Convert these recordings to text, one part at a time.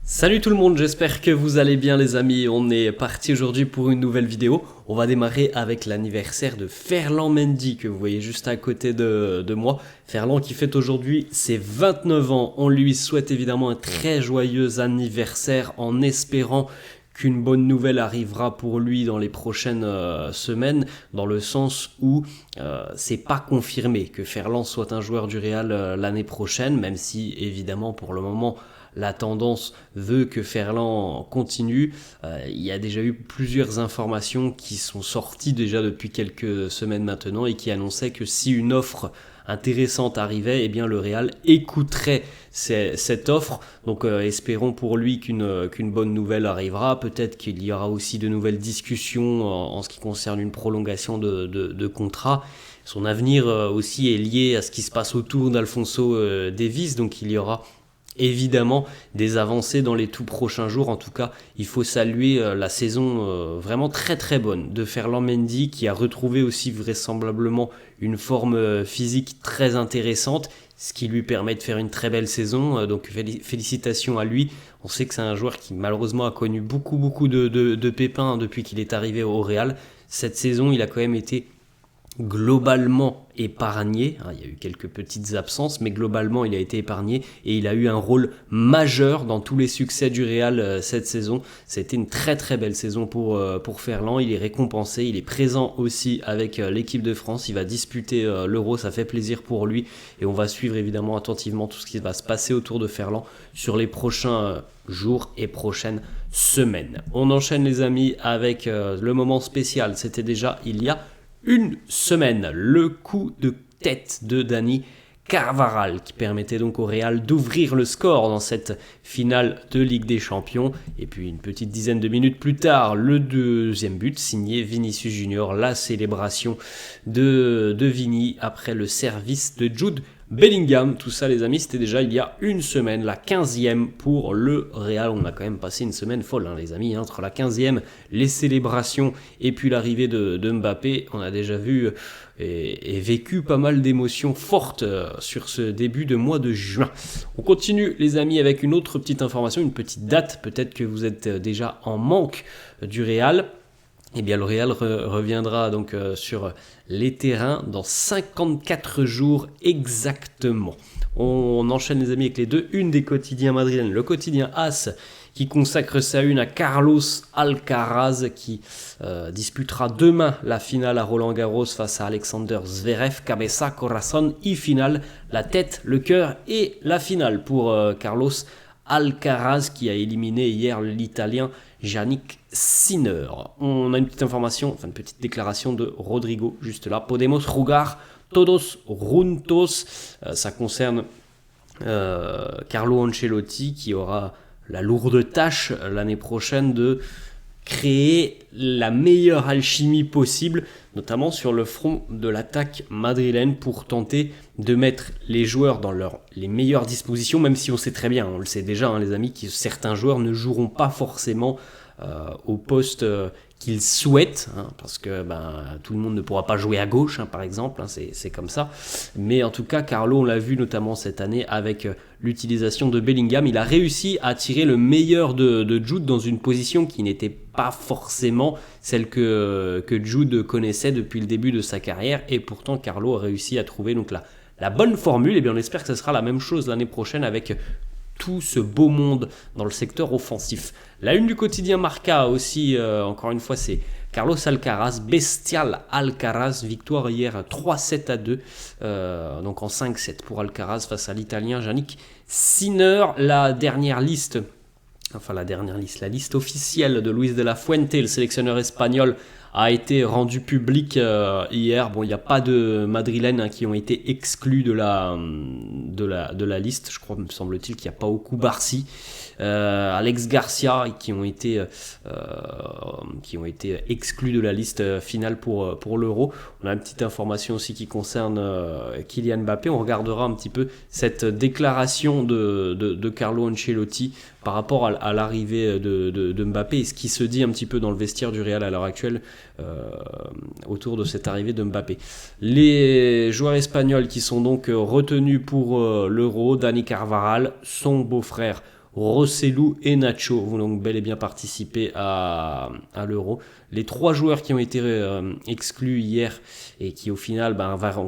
Salut tout le monde, j'espère que vous allez bien les amis. On est parti aujourd'hui pour une nouvelle vidéo. On va démarrer avec l'anniversaire de Ferland Mendy que vous voyez juste à côté de moi. Ferland qui fête aujourd'hui ses 29 ans. On lui souhaite évidemment un très joyeux anniversaire en espérant qu'une bonne nouvelle arrivera pour lui dans les prochaines semaines, dans le sens où c'est pas confirmé que Ferland soit un joueur du Real l'année prochaine, même si évidemment pour le moment la tendance veut que Ferland continue. Il y a déjà eu plusieurs informations qui sont sorties déjà depuis quelques semaines maintenant et qui annonçaient que si une offre intéressante arrivait, eh bien le Real écouterait cette offre. Donc espérons pour lui qu'une bonne nouvelle arrivera. Peut-être qu'il y aura aussi de nouvelles discussions en ce qui concerne une prolongation de contrat. Son avenir aussi est lié à ce qui se passe autour d'Alphonso Davies, donc il y aura évidemment des avancées dans les tout prochains jours. En tout cas, il faut saluer la saison vraiment très très bonne de Ferland Mendy, qui a retrouvé aussi vraisemblablement une forme physique très intéressante, ce qui lui permet de faire une très belle saison. Donc félicitations à lui. On sait que c'est un joueur qui malheureusement a connu beaucoup de pépins depuis qu'il est arrivé au Real. Cette saison, il a quand même été globalement épargné, il y a eu quelques petites absences, mais globalement il a été épargné et il a eu un rôle majeur dans tous les succès du Real cette saison. C'était une très très belle saison pour Ferland, il est récompensé, il est présent aussi avec l'équipe de France, il va disputer l'Euro, ça fait plaisir pour lui et on va suivre évidemment attentivement tout ce qui va se passer autour de Ferland sur les prochains jours et prochaines semaines. On enchaîne les amis avec le moment spécial, c'était déjà il y a une semaine, le coup de tête de Dani Carvajal qui permettait donc au Real d'ouvrir le score dans cette finale de Ligue des Champions. Et puis une petite dizaine de minutes plus tard, le deuxième but signé Vinicius Junior, la célébration de Vini après le service de Jude Bellingham. Tout ça les amis, c'était déjà il y a une semaine, la 15e pour le Real. On a quand même passé une semaine folle les amis, entre la 15e, les célébrations et puis l'arrivée de Mbappé. On a déjà vu et vécu pas mal d'émotions fortes sur ce début de mois de juin. On continue les amis avec une autre petite information, une petite date, peut-être que vous êtes déjà en manque du Real. Eh bien, le Real reviendra donc sur les terrains dans 54 jours exactement. On enchaîne les amis avec les deux unes des quotidiens madrilènes. Le quotidien AS qui consacre sa une à Carlos Alcaraz qui disputera demain la finale à Roland-Garros face à Alexander Zverev. Cabeza, corazón y finale, la tête, le cœur et la finale pour Carlos Alcaraz qui a éliminé hier l'Italien Jannik Sinner. On a une petite information, une petite déclaration de Rodrigo juste là. Podemos jugar todos juntos. Ça concerne Carlo Ancelotti qui aura la lourde tâche l'année prochaine de créer la meilleure alchimie possible, notamment sur le front de l'attaque madrilène pour tenter de mettre les joueurs dans les meilleures dispositions, même si on sait très bien, on le sait déjà les amis, que certains joueurs ne joueront pas forcément au poste qu'ils souhaitent, parce que tout le monde ne pourra pas jouer à gauche par exemple, c'est comme ça, mais en tout cas Carlo on l'a vu notamment cette année avec l'utilisation de Bellingham, il a réussi à tirer le meilleur de Jude dans une position qui n'était pas forcément celle que Jude connaissait depuis le début de sa carrière, et pourtant Carlo a réussi à trouver donc la bonne formule, et bien on espère que ce sera la même chose l'année prochaine avec tout ce beau monde dans le secteur offensif. La une du quotidien Marca aussi, encore une fois, c'est Carlos Alcaraz, bestial Alcaraz, victoire hier 3-7-2, donc en 5-7 pour Alcaraz face à l'Italien Jannik Sinner. La liste officielle de Luis de la Fuente, le sélectionneur espagnol, a été rendu public hier. Bon, il n'y a pas de Madrilènes qui ont été exclus de la liste. Je crois, me semble-t-il, qu'il n'y a pas Oku Barsi, Alex Garcia qui ont été exclus de la liste finale pour l'Euro. On a une petite information aussi qui concerne Kylian Mbappé. On regardera un petit peu cette déclaration de Carlo Ancelotti par rapport à l'arrivée de Mbappé et ce qui se dit un petit peu dans le vestiaire du Real à l'heure actuelle autour de cette arrivée de Mbappé. Les joueurs espagnols qui sont donc retenus pour l'Euro, Dani Carvajal, son beau-frère Rossellou et Nacho vont donc bel et bien participer à l'Euro. Les 3 joueurs qui ont été exclus hier et qui au final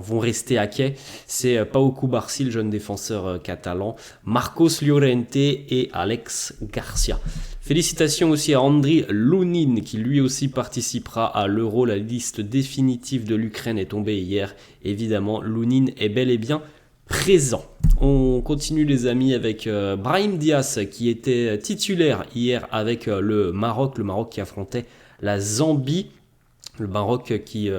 vont rester à quai, c'est Pau Cubarsí, le jeune défenseur catalan, Marcos Llorente et Alex Garcia. Félicitations aussi à Andriy Lunin qui lui aussi participera à l'Euro. La liste définitive de l'Ukraine est tombée hier. Évidemment, Lunin est bel et bien présent. On continue les amis avec Brahim Diaz qui était titulaire hier avec le Maroc qui affrontait la Zambie. Le Maroc qui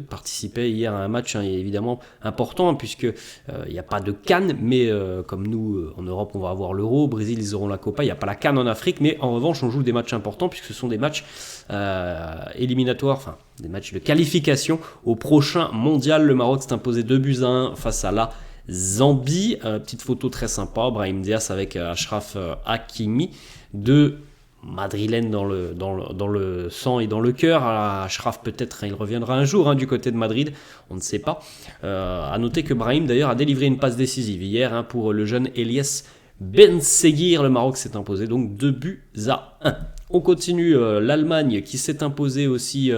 participait hier à un match évidemment important puisque il n'y a pas de CAN, mais comme nous en Europe on va avoir l'Euro, au Brésil ils auront la Copa, il n'y a pas la CAN en Afrique, mais en revanche on joue des matchs importants puisque ce sont des matchs éliminatoires, enfin des matchs de qualification au prochain mondial. Le Maroc s'est imposé 2-1 face à la Zambie. Petite photo très sympa, Brahim Diaz avec Achraf Hakimi, deux madrilène dans le sang et dans le cœur. Achraf peut-être il reviendra un jour du côté de Madrid, on ne sait pas. À noter que Brahim d'ailleurs a délivré une passe décisive hier pour le jeune Elias Benseguir. Le Maroc s'est imposé donc 2-1. On continue, l'Allemagne qui s'est imposée aussi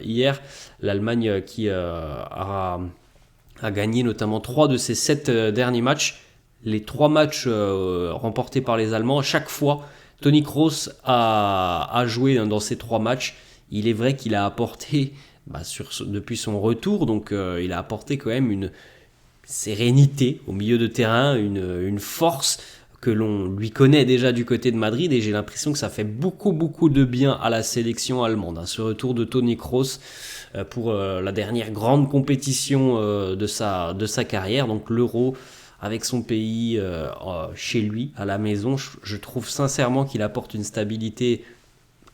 hier. L'Allemagne qui a gagné notamment 3 de ses 7 derniers matchs. Les 3 matchs remportés par les Allemands, à chaque fois Toni Kroos a joué dans ces 3 matchs. Il est vrai qu'il a apporté, depuis son retour, donc il a apporté quand même une sérénité au milieu de terrain, une force que l'on lui connaît déjà du côté de Madrid, et j'ai l'impression que ça fait beaucoup de bien à la sélection allemande. Ce retour de Toni Kroos pour la dernière grande compétition de sa carrière, donc l'Euro, avec son pays chez lui, à la maison. Je trouve sincèrement qu'il apporte une stabilité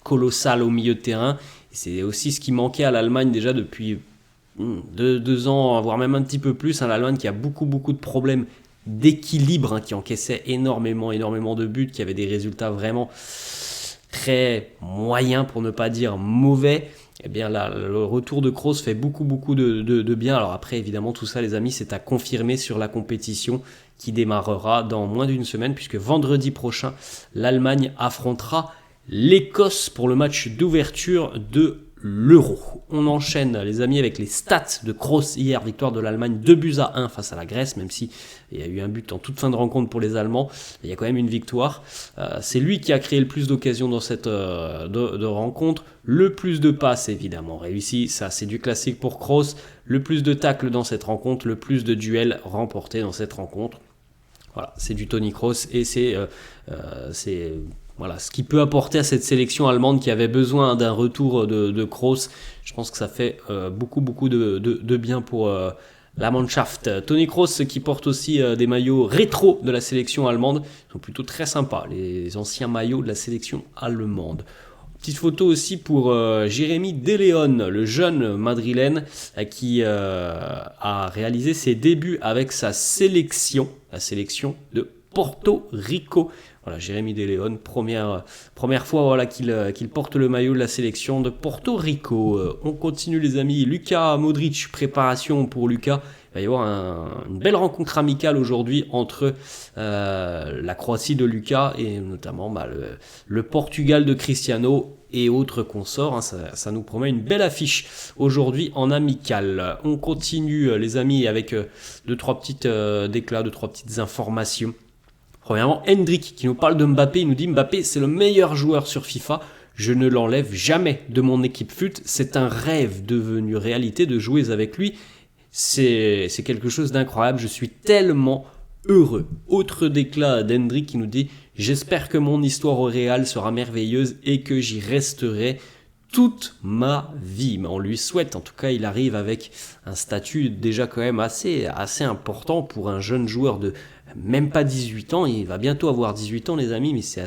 colossale au milieu de terrain. Et c'est aussi ce qui manquait à l'Allemagne déjà depuis 2 ans, voire même un petit peu plus. L'Allemagne qui a beaucoup de problèmes d'équilibre, qui encaissait énormément de buts, qui avait des résultats vraiment très moyens, pour ne pas dire mauvais. Eh bien là, le retour de Kroos fait beaucoup de bien. Alors après, évidemment, tout ça, les amis, c'est à confirmer sur la compétition qui démarrera dans moins d'une semaine, puisque vendredi prochain, l'Allemagne affrontera l'Écosse pour le match d'ouverture de l'Euro. On enchaîne, les amis, avec les stats de Kroos hier. Victoire de l'Allemagne 2-1 face à la Grèce, même si il y a eu un but en toute fin de rencontre pour les Allemands. Il y a quand même une victoire. C'est lui qui a créé le plus d'occasions dans cette de rencontre. Le plus de passes, évidemment, réussi. Ça, c'est du classique pour Kroos. Le plus de tacles dans cette rencontre. Le plus de duels remportés dans cette rencontre. Voilà, c'est du Toni Kroos et c'est ce qui peut apporter à cette sélection allemande qui avait besoin d'un retour de Kroos. Je pense que ça fait beaucoup de bien pour la Mannschaft. Toni Kroos qui porte aussi des maillots rétro de la sélection allemande. Ils sont plutôt très sympas, les anciens maillots de la sélection allemande. Petite photo aussi pour Jérémy De Leon, le jeune madrilène qui a réalisé ses débuts avec sa sélection, la sélection de Porto Rico. Voilà, Jérémy De Leon, première fois qu'il porte le maillot de la sélection de Porto Rico. On continue les amis, Luka Modric, préparation pour Luka. Il va y avoir une belle rencontre amicale aujourd'hui entre la Croatie de Luka et notamment le Portugal de Cristiano et autres consorts. Ça nous promet une belle affiche aujourd'hui en amical. On continue les amis avec 2-3 petites déclats, 2-3 petites informations. Premièrement, Hendrik qui nous parle de Mbappé, il nous dit Mbappé c'est le meilleur joueur sur FIFA, je ne l'enlève jamais de mon équipe FUT, c'est un rêve devenu réalité de jouer avec lui, c'est quelque chose d'incroyable, je suis tellement heureux. Autre déclat d'Hendrik qui nous dit j'espère que mon histoire au Real sera merveilleuse et que j'y resterai toute ma vie. Mais on lui souhaite, en tout cas il arrive avec un statut déjà quand même assez important pour un jeune joueur de même pas 18 ans, il va bientôt avoir 18 ans les amis, mais c'est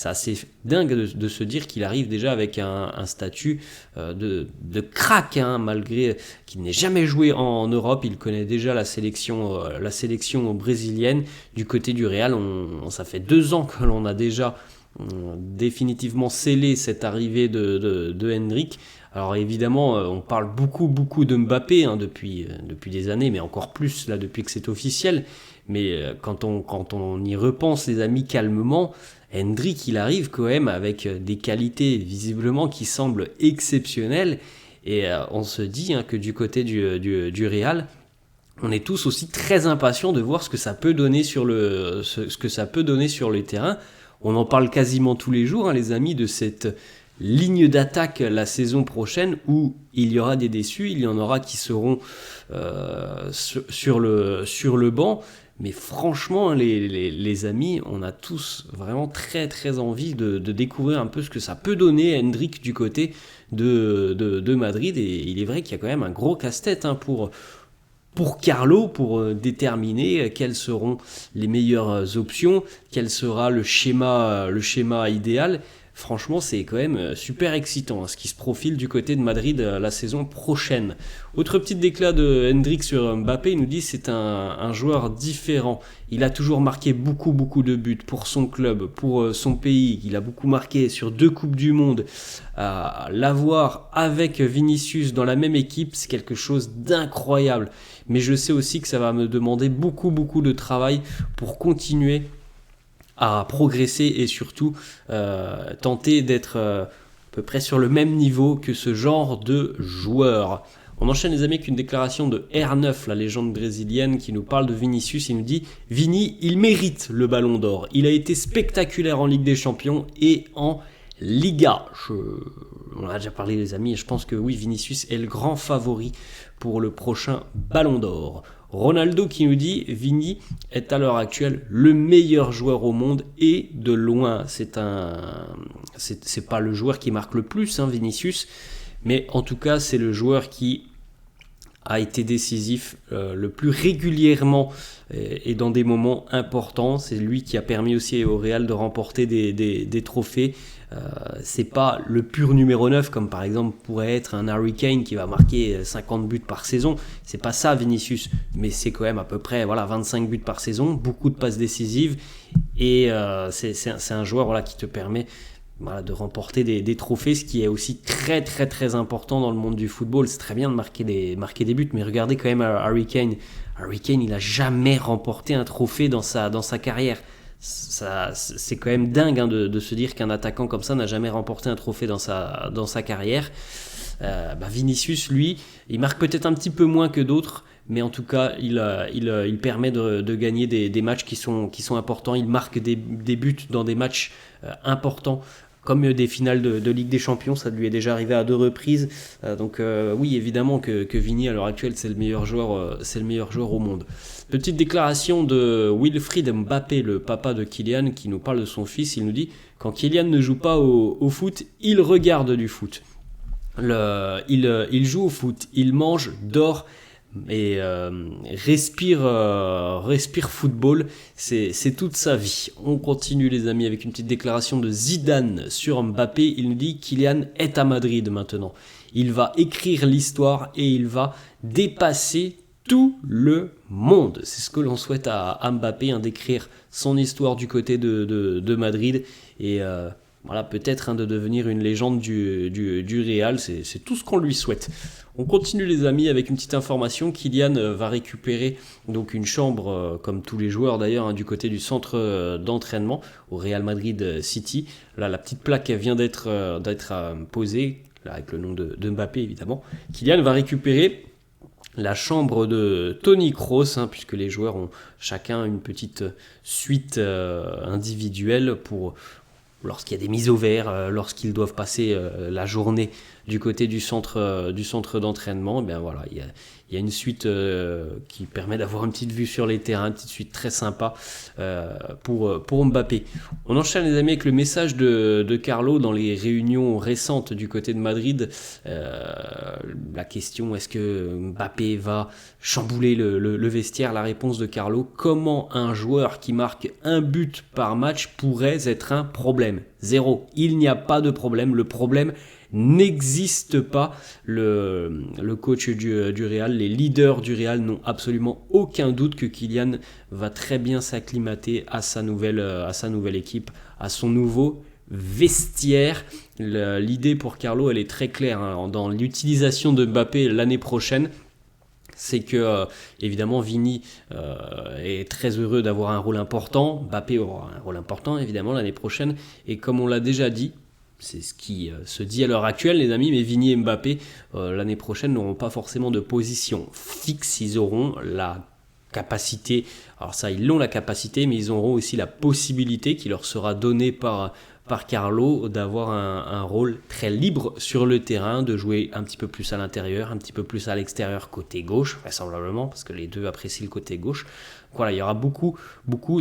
assez dingue de se dire qu'il arrive déjà avec un statut de crack, malgré qu'il n'ait jamais joué en Europe. Il connaît déjà la sélection brésilienne. Du côté du Real, ça fait 2 ans que l'on a déjà définitivement scellé cette arrivée de Hendrik Alors évidemment, on parle beaucoup de Mbappé depuis des années, mais encore plus là depuis que c'est officiel. Mais quand on y repense, les amis, calmement, Hendrick, il arrive quand même avec des qualités visiblement qui semblent exceptionnelles. Et on se dit que du côté du Real, on est tous aussi très impatients de voir ce que ça peut donner sur ce que ça peut donner sur le terrain. On en parle quasiment tous les jours, les amis, de cette ligne d'attaque la saison prochaine où il y aura des déçus, il y en aura qui seront sur le banc. Mais franchement, les amis, on a tous vraiment très envie de découvrir un peu ce que ça peut donner Hendrick du côté de Madrid. Et il est vrai qu'il y a quand même un gros casse-tête pour Carlo, pour déterminer quelles seront les meilleures options, quel sera le schéma idéal. Franchement, c'est quand même super excitant ce qui se profile du côté de Madrid la saison prochaine. Autre petite déclat de Hendrick sur Mbappé, il nous dit que c'est un joueur différent. Il a toujours marqué beaucoup de buts pour son club, pour son pays. Il a beaucoup marqué sur 2 Coupes du Monde. L'avoir avec Vinicius dans la même équipe, c'est quelque chose d'incroyable. Mais je sais aussi que ça va me demander beaucoup de travail pour continuer à progresser et surtout tenter d'être à peu près sur le même niveau que ce genre de joueur. On enchaîne les amis avec une déclaration de R9, la légende brésilienne, qui nous parle de Vinicius. Il nous dit « Vini, il mérite le ballon d'or. Il a été spectaculaire en Ligue des Champions et en Liga. » On en a déjà parlé les amis et je pense que oui, Vinicius est le grand favori pour le prochain ballon d'or. Ronaldo qui nous dit Vini est à l'heure actuelle le meilleur joueur au monde et de loin. C'est pas le joueur qui marque le plus, Vinicius, mais en tout cas c'est le joueur qui a été décisif le plus régulièrement et dans des moments importants. C'est lui qui a permis aussi au Real de remporter des trophées. C'est pas le pur numéro 9 comme par exemple pourrait être un Harry Kane qui va marquer 50 buts par saison. C'est pas ça Vinicius, mais c'est quand même à peu près 25 buts par saison, beaucoup de passes décisives et c'est un joueur qui te permet de remporter des trophées, ce qui est aussi très important dans le monde du football. C'est très bien de marquer des buts, mais regardez quand même Harry Kane. Harry Kane, il a jamais remporté un trophée dans sa carrière. C'est quand même dingue de se dire qu'un attaquant comme ça n'a jamais remporté un trophée dans sa carrière. Vinicius, lui, il marque peut-être un petit peu moins que d'autres, mais en tout cas, il permet de gagner des matchs qui sont importants. Il marque des buts dans des matchs importants, comme des finales de Ligue des Champions. Ça lui est déjà arrivé à 2 reprises. Donc oui, évidemment que Vini, à l'heure actuelle, c'est le meilleur joueur au monde. Petite déclaration de Wilfried Mbappé, le papa de Kylian, qui nous parle de son fils. Il nous dit « Quand Kylian ne joue pas au foot, il regarde du foot. Il joue au foot, il mange, dort et respire football, c'est toute sa vie. » On continue les amis avec une petite déclaration de Zidane sur Mbappé. Il nous dit « Kylian est à Madrid maintenant. Il va écrire l'histoire et il va dépasser tout le monde. » C'est ce que l'on souhaite à Mbappé, d'écrire son histoire du côté de Madrid et peut-être de devenir une légende du Real. C'est tout ce qu'on lui souhaite. On continue les amis avec une petite information. Kylian va récupérer donc une chambre, comme tous les joueurs d'ailleurs, du côté du centre d'entraînement au Real Madrid City. Là, la petite plaque vient d'être posée, là, avec le nom de Mbappé évidemment. Kylian va récupérer la chambre de Toni Kroos, puisque les joueurs ont chacun une petite suite individuelle pour lorsqu'il y a des mises au vert, lorsqu'ils doivent passer la journée du côté du centre d'entraînement. Il y a une suite qui permet d'avoir une petite vue sur les terrains, une petite suite très sympa pour Mbappé. On enchaîne les amis avec le message de Carlo dans les réunions récentes du côté de Madrid. La question, est-ce que Mbappé va chambouler le vestiaire? La réponse de Carlo: comment un joueur qui marque un but par match pourrait être un problème? Zéro. Il n'y a pas de problème. Le problème n'existe pas. Le coach du Real, les leaders du Real n'ont absolument aucun doute que Kylian va très bien s'acclimater à sa nouvelle équipe, à son nouveau vestiaire. L'idée pour Carlo, elle est très claire hein, dans l'utilisation de Mbappé l'année prochaine. C'est que, évidemment, Vini est très heureux d'avoir un rôle important. Mbappé aura un rôle important, évidemment, l'année prochaine. Et comme on l'a déjà dit, c'est ce qui se dit à l'heure actuelle, les amis, mais Vini et Mbappé, l'année prochaine, n'auront pas forcément de position fixe. Ils auront la capacité, alors ça, ils l'ont la capacité, mais ils auront aussi la possibilité qui leur sera donnée par Carlo d'avoir un rôle très libre sur le terrain, de jouer un petit peu plus à l'intérieur, un petit peu plus à l'extérieur côté gauche, vraisemblablement, parce que les deux apprécient le côté gauche. Voilà, il y aura beaucoup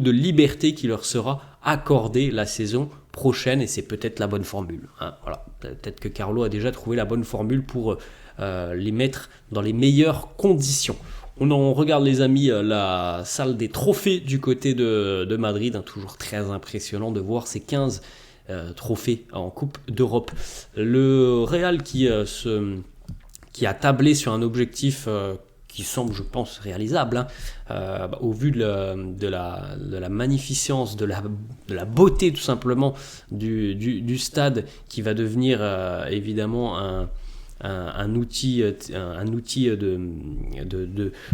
de liberté qui leur sera accordée la saison prochaine, et c'est peut-être la bonne formule. Hein. Voilà, peut-être que Carlo a déjà trouvé la bonne formule pour les mettre dans les meilleures conditions. On regarde les amis la salle des trophées du côté de Madrid, hein, toujours très impressionnant de voir ces 15 trophées en Coupe d'Europe. Le Real qui a tablé sur un objectif qui semble, je pense, réalisable, hein, au vu de la magnificence, de la beauté tout simplement du stade qui va devenir évidemment un outil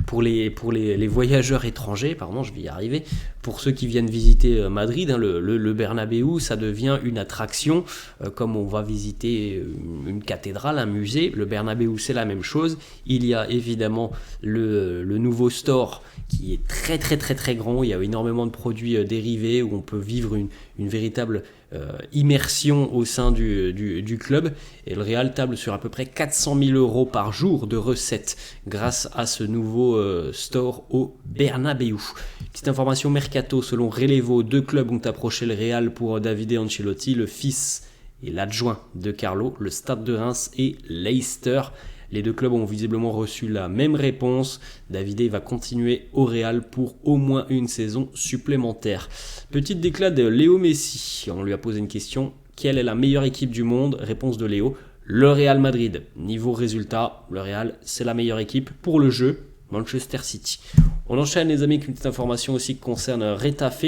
pour les voyageurs étrangers, pardon, je vais y arriver, pour ceux qui viennent visiter Madrid, hein, le Bernabéu, ça devient une attraction, comme on va visiter une cathédrale, un musée. Le Bernabéu, c'est la même chose. Il y a évidemment le nouveau store qui est très très très très grand. Il y a énormément de produits dérivés où on peut vivre une véritable immersion au sein du club, et le Real table sur à peu près 400 000 € par jour de recettes grâce à ce nouveau store au Bernabéu. Petite information mercato, selon Relevo, 2 clubs ont approché le Real pour Davide Ancelotti, le fils et l'adjoint de Carlo, le Stade de Reims et Leicester. Les 2 clubs ont visiblement reçu la même réponse. Davide va continuer au Real pour au moins une saison supplémentaire. Petite déclat de Léo Messi. On lui a posé une question. Quelle est la meilleure équipe du monde? Réponse de Léo. Le Real Madrid. Niveau résultat, le Real, c'est la meilleure équipe. Pour le jeu, Manchester City. On enchaîne les amis avec une petite information aussi qui concerne Retafe.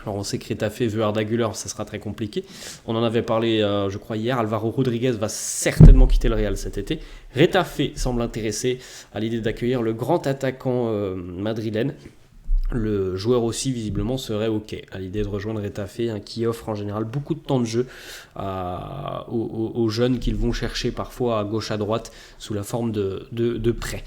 Alors on sait que Retafe veut Arda Güler, ça sera très compliqué. On en avait parlé, je crois, hier. Alvaro Rodriguez va certainement quitter le Real cet été. Retafe semble intéressé à l'idée d'accueillir le grand attaquant madrilène. Le joueur aussi, visiblement, serait OK à l'idée de rejoindre Retafe, hein, qui offre en général beaucoup de temps de jeu aux jeunes qu'ils vont chercher parfois à gauche, à droite, sous la forme de prêt.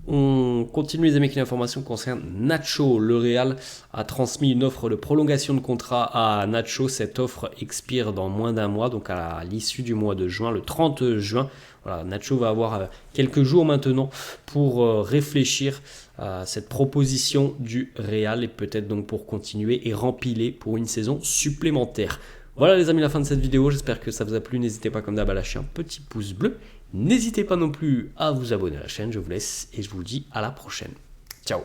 On continue les amis avec une information concerne Nacho. Le Real a transmis une offre de prolongation de contrat à Nacho. Cette offre expire dans moins d'un mois, donc à l'issue du mois de juin, le 30 juin. Voilà, Nacho va avoir quelques jours maintenant pour réfléchir à cette proposition du Real et peut-être donc pour continuer et rempiler pour une saison supplémentaire. Voilà les amis, la fin de cette vidéo, j'espère que ça vous a plu. N'hésitez pas comme d'hab à lâcher un petit pouce bleu. N'hésitez pas non plus à vous abonner à la chaîne, je vous laisse et je vous dis à la prochaine. Ciao.